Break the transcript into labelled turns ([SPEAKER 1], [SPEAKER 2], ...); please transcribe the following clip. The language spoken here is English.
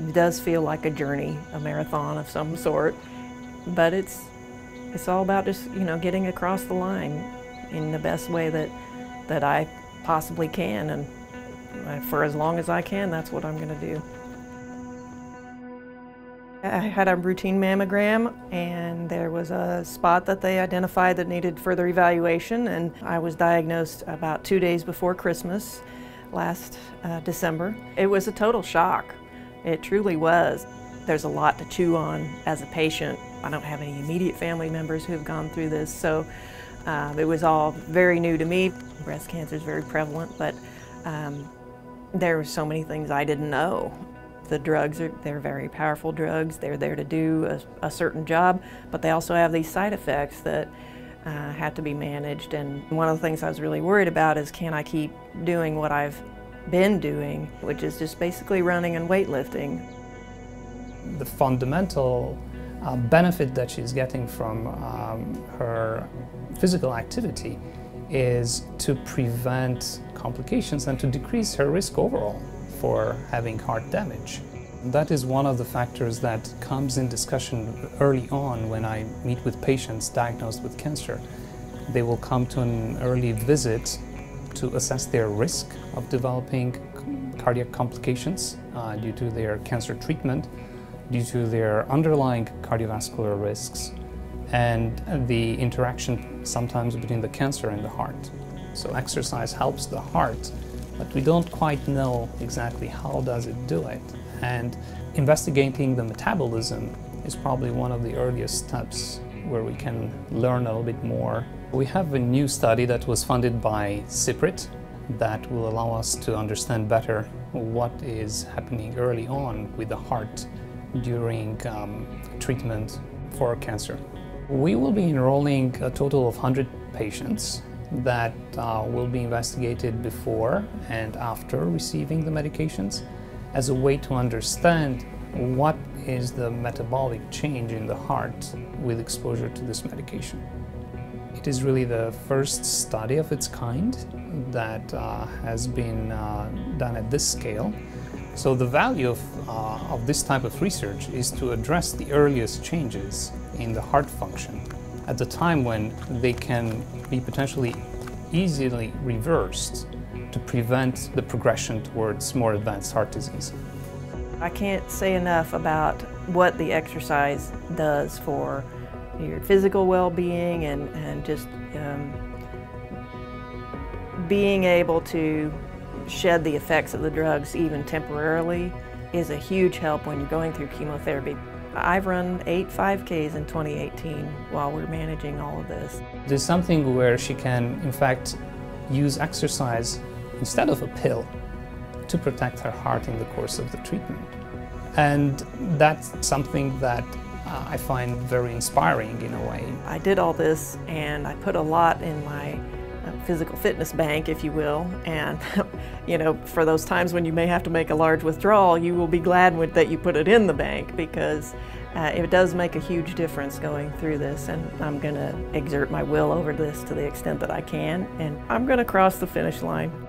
[SPEAKER 1] It does feel like a journey, a marathon of some sort, but it's all about just, getting across the line in the best way that I possibly can, and for as long as I can, that's what I'm going to do. I had a routine mammogram, and there was a spot that they identified that needed further evaluation, and I was diagnosed about 2 days before Christmas last December. It was a total shock. It truly was. There's a lot to chew on as a patient. I don't have any immediate family members who have gone through this, so it was all very new to me. Breast cancer is very prevalent, but there were so many things I didn't know. The drugs, they're very powerful drugs. They're there to do a certain job, but they also have these side effects that have to be managed. And one of the things I was really worried about is, can I keep doing what I've been doing, which is just basically running and weightlifting.
[SPEAKER 2] The fundamental benefit that she's getting from her physical activity is to prevent complications and to decrease her risk overall for having heart damage. That is one of the factors that comes in discussion early on when I meet with patients diagnosed with cancer. They will come to an early visit to assess their risk of developing cardiac complications due to their cancer treatment, due to their underlying cardiovascular risks, and the interaction sometimes between the cancer and the heart. So exercise helps the heart, but we don't quite know exactly how does it do it. And investigating the metabolism is probably one of the earliest steps where we can learn a little bit more. We have a new study that was funded by CIPRIT that will allow us to understand better what is happening early on with the heart during treatment for cancer. We will be enrolling a total of 100 patients that will be investigated before and after receiving the medications as a way to understand what is the metabolic change in the heart with exposure to this medication. It is really the first study of its kind that has been done at this scale. So the value of this type of research is to address the earliest changes in the heart function at the time when they can be potentially easily reversed to prevent the progression towards more advanced heart disease.
[SPEAKER 1] I can't say enough about what the exercise does for your physical well-being and just being able to shed the effects of the drugs even temporarily is a huge help when you're going through chemotherapy. I've run 8 5Ks in 2018 while we're managing all of this.
[SPEAKER 2] There's something where she can, in fact, use exercise instead of a pill to protect her heart in the course of the treatment. And that's something that I find very inspiring in a way.
[SPEAKER 1] I did all this and I put a lot in my physical fitness bank, if you will, and for those times when you may have to make a large withdrawal, you will be glad that you put it in the bank, because it does make a huge difference going through this, and I'm going to exert my will over this to the extent that I can, and I'm going to cross the finish line.